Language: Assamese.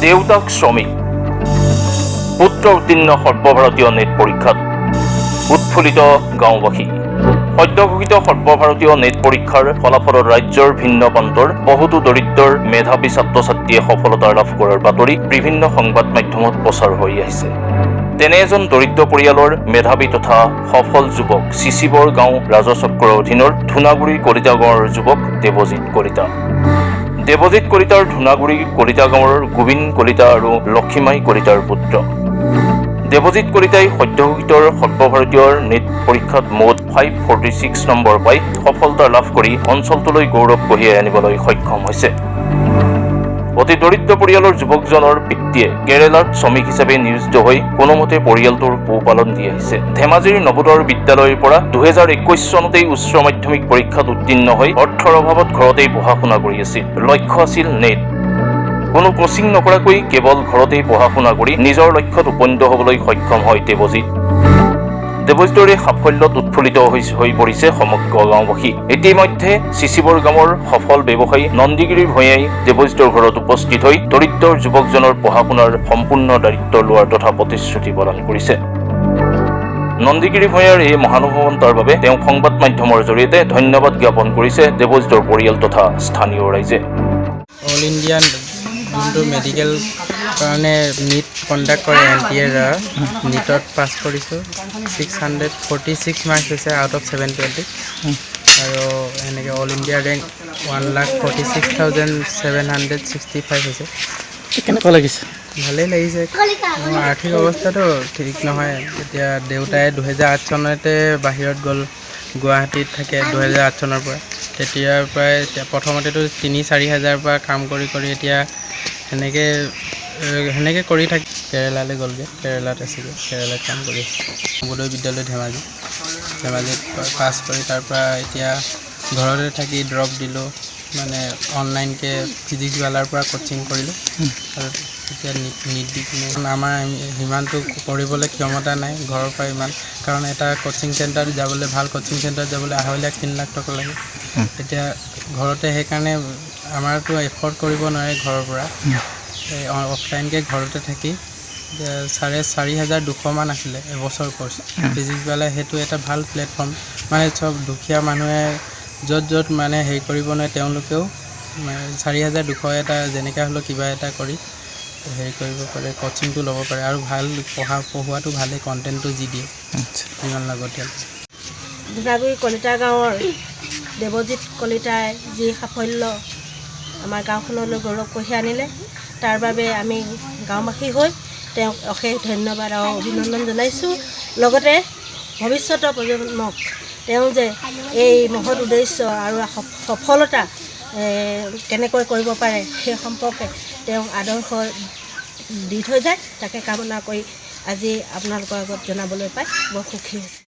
দেউতাক শ্ৰমিক, পুত্ৰ উত্তীৰ্ণ সৰ্বভাৰতীয় নেট পৰীক্ষাত উৎফুল্লিত গাঁওবাসী। সদ্য ঘোষিত সৰ্বভাৰতীয় নেট পৰীক্ষাৰ ফলাফলত ৰাজ্যৰ ভিন্ন প্ৰান্তৰ বহুতো দৰিদ্ৰৰ মেধাৱী ছাত্ৰ ছাত্ৰীয়ে সফলতা লাভ কৰাৰ বাতৰি বিভিন্ন সংবাদ মাধ্যমত প্ৰচাৰ হৈ আহিছে। তেনে এজন দৰিদ্ৰ পৰিয়ালৰ মেধাৱী তথা সফল যুৱক চিচিবৰ গাঁও ৰাজচক্ৰৰ অধীনৰ ধূনাগুৰি কলিতা গাঁৱৰ যুৱক দেৱজিৎ কলিতা। দেৱজিৎ কলিতাৰ ধূনাগুৰি কলিতা গাঁৱৰ গোবিন্দ কলিতা আৰু লক্ষীমাই কলিতাৰ পুত্ৰ। দেৱজিৎ কলিতাই সদ্যঘোষিত সৰ্বভাৰতীয় নেট পৰীক্ষাত মুঠ 546 নম্বৰ পাই সফলতা লাভ কৰি অঞ্চলটোলৈ গৌৰৱ কঢ়িয়াই আনিবলৈ সক্ষম হৈছে। অতি দৰিদ্ৰ পৰিয়ালৰ যুৱকজনৰ পিতৃয়ে কেৰালাত শ্ৰমিক হিচাপে নিয়োজিত হৈ কোনোমতে পৰিয়ালটোৰ পোহপালন দি আহিছে। ধেমাজিৰ নবোদৰ বিদ্যালয়ৰ পৰা 2021 চনতেই উচ্চ মাধ্যমিক পৰীক্ষাত উত্তীৰ্ণ হৈ অৰ্থৰ অভাৱত ঘৰতেই পঢ়া শুনা কৰি আছিল। লক্ষ্য আছিল নেট। কোনো কোচিং নকৰাকৈ কেৱল ঘৰতেই পঢ়া শুনা কৰি নিজৰ লক্ষ্যত উপনীত হ'বলৈ সক্ষম হয় দেৱজিৎ। দেৱজিৎৰ এই সাফল্যত উৎফুল্লিত হৈ পৰিছে সমগ্ৰ গাঁওবাসী। ইতিমধ্যে চিচিবৰ গাঁৱৰ সফল ব্যৱসায়ী নন্দীগিৰি ভূঞাই দেৱজিৎৰ ঘৰত উপস্থিত হৈ দৰিদ্ৰ যুৱকজনৰ পঢ়া শুনাৰ সম্পূৰ্ণ দায়িত্ব লোৱাৰ তথা প্ৰতিশ্ৰুতি প্ৰদান কৰিছে। নন্দীগিৰি ভূঞাৰ এই মহানুভৱন্তাৰ বাবে তেওঁ সংবাদ মাধ্যমৰ জৰিয়তে ধন্যবাদ জ্ঞাপন কৰিছে দেৱজিৎৰ পৰিয়াল তথা স্থানীয় ৰাইজে। অল ইণ্ডিয়া যোনটো মেডিকেল কাৰণে নীট কণ্ডাক্ট কৰে NTA ৰ নীটত পাছ কৰিছোঁ। 646 মাৰ্কছ হৈছে আউট অফ 720 আৰু এনেকৈ অল ইণ্ডিয়া ৰেংক 1,46,765 হৈছে। কেনেকুৱা লাগিছে? ভালেই লাগিছে। মোৰ আৰ্থিক অৱস্থাটো ঠিক নহয়। এতিয়া দেউতাই 2008 চনতে বাহিৰত গ'ল, গুৱাহাটীত থাকে 2008 চনৰ পৰা। তেতিয়াৰ পৰাই প্ৰথমতেতো 3-4 হাজাৰৰ পৰা কাম কৰি এতিয়া সেনেকৈ কৰি থাকি কেৰেলালৈ গ'লগৈ। কেৰেলাত আছিলে, কেৰেলাত কাম কৰি আছে। নবোদয় বিদ্যালয় ধেমাজিত পাছ কৰি তাৰ পৰা এতিয়া ঘৰতে থাকি ড্ৰপ দিলোঁ, মানে অনলাইনকৈ ফিজিক্সৱালাৰ পৰা কোচিং কৰিলোঁ আৰু এতিয়া নীট দি কিনে আমাৰ সিমানটো কৰিবলৈ ক্ষমতা নাই ঘৰৰ পৰা ইমান, কাৰণ এটা কোচিং চেণ্টাৰত যাবলৈ ভাল কোচিং চেণ্টাৰত যাবলৈ 2.5 লাখ 3 লাখ টকা লাগে। এতিয়া ঘৰতে সেইকাৰণে আমাৰতো এফৰ্ড কৰিব নোৱাৰে ঘৰৰ পৰা, অফলাইনকৈ ঘৰতে থাকি 4,500 মান আছিলে এবছৰ কোৰ্চ ফিজিক্সৱালা। সেইটো এটা ভাল প্লেটফৰ্ম, মানে চব দুখীয়া মানুহে য'ত মানে হেৰি কৰিব নোৱাৰে তেওঁলোকেও 4,200 এটা যেনেকৈ হ'লেও কিবা এটা কৰি হেৰি কৰিব পাৰে, কোচিংটো ল'ব পাৰে আৰু ভাল পঢ়োৱাটো ভালেই, কণ্টেণ্টটো যি দিয়ে ইমান লাগতিয়াল। ধূনাগুৰি কলিতা গাঁৱৰ দেৱজিৎ কলিতাই যি সাফল্য আমাৰ গাঁওখনলৈ গৌৰৱ কঢ়িয়াই আনিলে, তাৰ বাবে আমি গাঁওবাসী হৈ তেওঁক অশেষ ধন্যবাদ আৰু অভিনন্দন জনাইছোঁ। লগতে ভৱিষ্যতৰ প্ৰজন্মক তেওঁ যে এই মহৎ উদ্দেশ্য আৰু সফলতা কেনেকৈ কৰিব পাৰে সেই সম্পৰ্কে তেওঁ আদৰ্শ দি থৈ যায়, তাকে কামনা কৰি আজি আপোনালোকৰ আগত জনাবলৈ পাই বৰ সুখী হৈছোঁ।